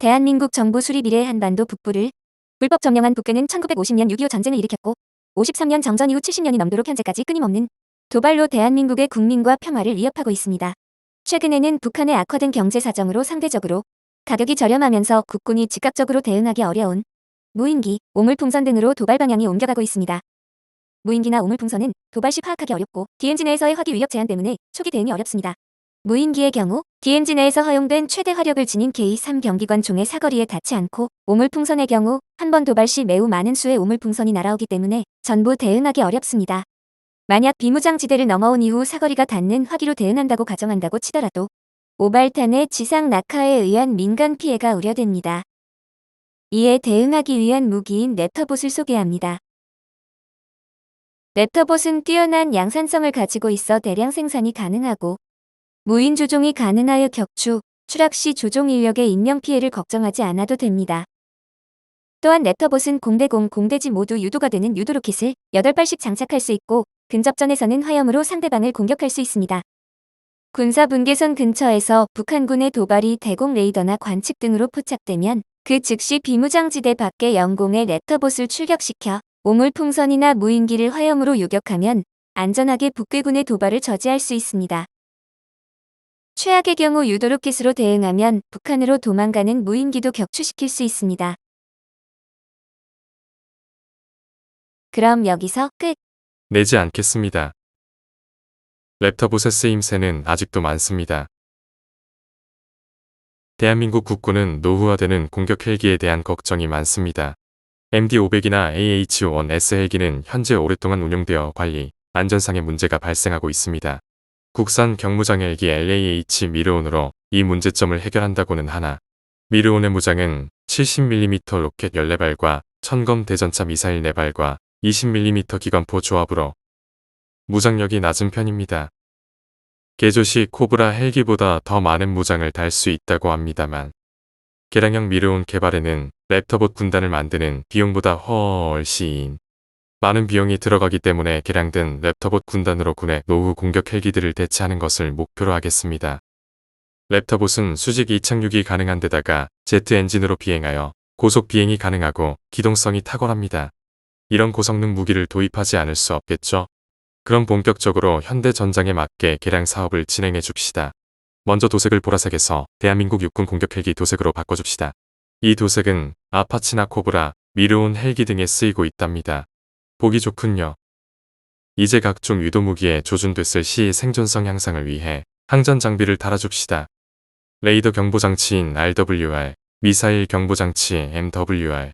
대한민국 정부 수립 이래 한반도 북부를 불법 점령한 북괴는 1950년 6.25 전쟁을 일으켰고 53년 정전 이후 70년이 넘도록 현재까지 끊임없는 도발로 대한민국의 국민과 평화를 위협하고 있습니다. 최근에는 북한의 악화된 경제 사정으로 상대적으로 가격이 저렴하면서 국군이 즉각적으로 대응하기 어려운 무인기, 오물풍선 등으로 도발 방향이 옮겨가고 있습니다. 무인기나 오물풍선은 도발 시 파악하기 어렵고 DMZ 내에서의 화기 위력 제한 때문에 초기 대응이 어렵습니다. 무인기의 경우 DMZ 내에서 허용된 최대 화력을 지닌 K3 경기관 총의 사거리에 닿지 않고 오물풍선의 경우 한 번 도발 시 매우 많은 수의 오물풍선이 날아오기 때문에 전부 대응하기 어렵습니다. 만약 비무장지대를 넘어온 이후 사거리가 닿는 화기로 대응한다고 가정한다고 치더라도 오발탄의 지상 낙하에 의한 민간 피해가 우려됩니다. 이에 대응하기 위한 무기인 랩터봇을 소개합니다. 랩터봇은 뛰어난 양산성을 가지고 있어 대량 생산이 가능하고 무인 조종이 가능하여 격추, 추락 시 조종 인력의 인명피해를 걱정하지 않아도 됩니다. 또한 랩터봇은 공대공, 공대지 모두 유도가 되는 유도 로켓을 8발씩 장착할 수 있고 근접전에서는 화염으로 상대방을 공격할 수 있습니다. 군사 분계선 근처에서 북한군의 도발이 대공 레이더나 관측 등으로 포착되면 그 즉시 비무장지대 밖의 영공의 랩터봇을 출격시켜 오물풍선이나 무인기를 화염으로 요격하면 안전하게 북괴군의 도발을 저지할 수 있습니다. 최악의 경우 유도로켓으로 대응하면 북한으로 도망가는 무인기도 격추시킬 수 있습니다. 그럼 여기서 끝. 내지 않겠습니다. 랩터봇의 쓰임새는 아직도 많습니다. 대한민국 국군은 노후화되는 공격 헬기에 대한 걱정이 많습니다. MD-500이나 AH-1S 헬기는 현재 오랫동안 운용되어 관리, 안전상의 문제가 발생하고 있습니다. 국산 경무장 헬기 LAH 미르온으로 이 문제점을 해결한다고는 하나, 미르온의 무장은 70mm 로켓 14발과 천검 대전차 미사일 4발과 20mm 기관포 조합으로 무장력이 낮은 편입니다. 개조 시 코브라 헬기보다 더 많은 무장을 달 수 있다고 합니다만 개량형 미르온 개발에는 랩터봇 군단을 만드는 비용보다 훨씬 많은 비용이 들어가기 때문에 개량된 랩터봇 군단으로 군의 노후 공격 헬기들을 대체하는 것을 목표로 하겠습니다. 랩터봇은 수직 이착륙이 가능한 데다가 제트 엔진으로 비행하여 고속 비행이 가능하고 기동성이 탁월합니다. 이런 고성능 무기를 도입하지 않을 수 없겠죠? 그럼 본격적으로 현대 전장에 맞게 개량 사업을 진행해 줍시다. 먼저 도색을 보라색에서 대한민국 육군 공격 헬기 도색으로 바꿔줍시다. 이 도색은 아파치나 코브라, 미르온 헬기 등에 쓰이고 있답니다. 보기 좋군요. 이제 각종 유도무기에 조준됐을 시 생존성 향상을 위해 항전 장비를 달아줍시다. 레이더 경보장치인 RWR, 미사일 경보장치 MWR,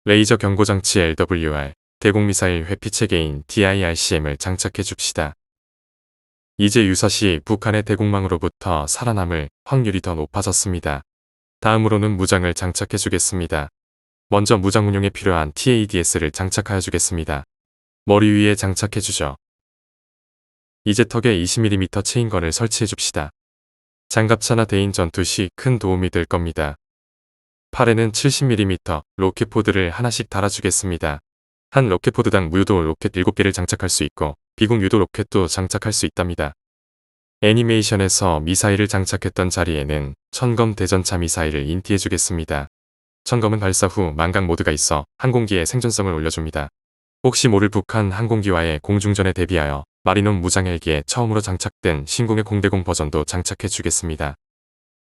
레이저 경보장치 LWR, 대공미사일 회피체계인 DIRCM을 장착해 줍시다. 이제 유사시 북한의 대공망으로부터 살아남을 확률이 더 높아졌습니다. 다음으로는 무장을 장착해 주겠습니다. 먼저 무장 운용에 필요한 TADS를 장착하여 주겠습니다. 머리 위에 장착해 주죠. 이제 턱에 20mm 체인건을 설치해 줍시다. 장갑차나 대인 전투 시 큰 도움이 될 겁니다. 팔에는 70mm 로켓포드를 하나씩 달아주겠습니다. 한 로켓포드당 무유도 로켓 7개를 장착할 수 있고 비공 유도 로켓도 장착할 수 있답니다. 애니메이션에서 미사일을 장착했던 자리에는 천검 대전차 미사일을 인티해 주겠습니다. 천검은 발사 후 망각 모드가 있어 항공기의 생존성을 올려줍니다. 혹시 모를 북한 항공기와의 공중전에 대비하여 마리논 무장 헬기에 처음으로 장착된 신공의 공대공 버전도 장착해 주겠습니다.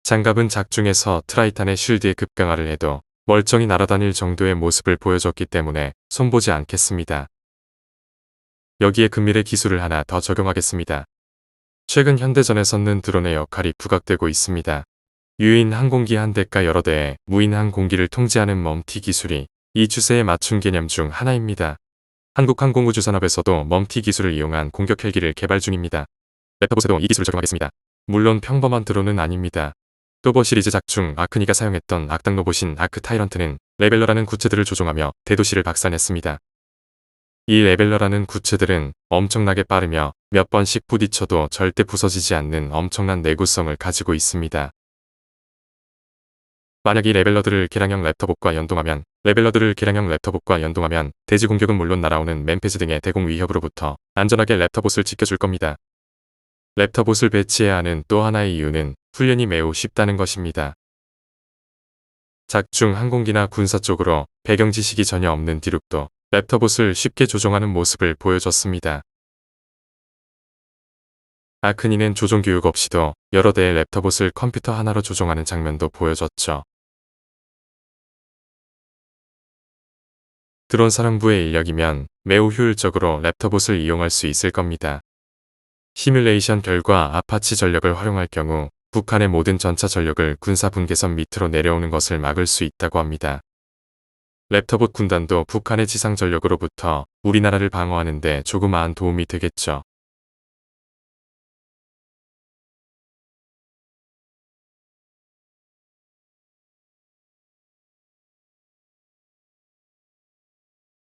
장갑은 작중에서 트라이탄의 쉴드에 급강화를 해도 멀쩡히 날아다닐 정도의 모습을 보여줬기 때문에 손보지 않겠습니다. 여기에 금밀의 기술을 하나 더 적용하겠습니다. 최근 현대전에서는 드론의 역할이 부각되고 있습니다. 유인 항공기 한 대가 여러 대의 무인 항공기를 통제하는 멈티 기술이 이 추세에 맞춘 개념 중 하나입니다. 한국항공우주산업에서도 멈티 기술을 이용한 공격 헬기를 개발 중입니다. 랩터봇에도 이 기술을 적용하겠습니다. 물론 평범한 드론은 아닙니다. 또버 시리즈 작중 아크니가 사용했던 악당 로봇인 아크 타이런트는 레벨러라는 구체들을 조종하며 대도시를 박살냈습니다. 이 레벨러라는 구체들은 엄청나게 빠르며 몇 번씩 부딪혀도 절대 부서지지 않는 엄청난 내구성을 가지고 있습니다. 만약 이 레벨러들을 개량형 랩터봇과 연동하면 대지 공격은 물론 날아오는 맨페즈 등의 대공 위협으로부터 안전하게 랩터봇을 지켜줄 겁니다. 랩터봇을 배치해야 하는 또 하나의 이유는 훈련이 매우 쉽다는 것입니다. 작중 항공기나 군사 쪽으로 배경 지식이 전혀 없는 디룩도 랩터봇을 쉽게 조종하는 모습을 보여줬습니다. 아크니는 조종 교육 없이도 여러 대의 랩터봇을 컴퓨터 하나로 조종하는 장면도 보여줬죠. 드론 사령부의 인력이면 매우 효율적으로 랩터봇을 이용할 수 있을 겁니다. 시뮬레이션 결과 아파치 전력을 활용할 경우 북한의 모든 전차 전력을 군사 분계선 밑으로 내려오는 것을 막을 수 있다고 합니다. 랩터봇 군단도 북한의 지상 전력으로부터 우리나라를 방어하는 데 조그마한 도움이 되겠죠.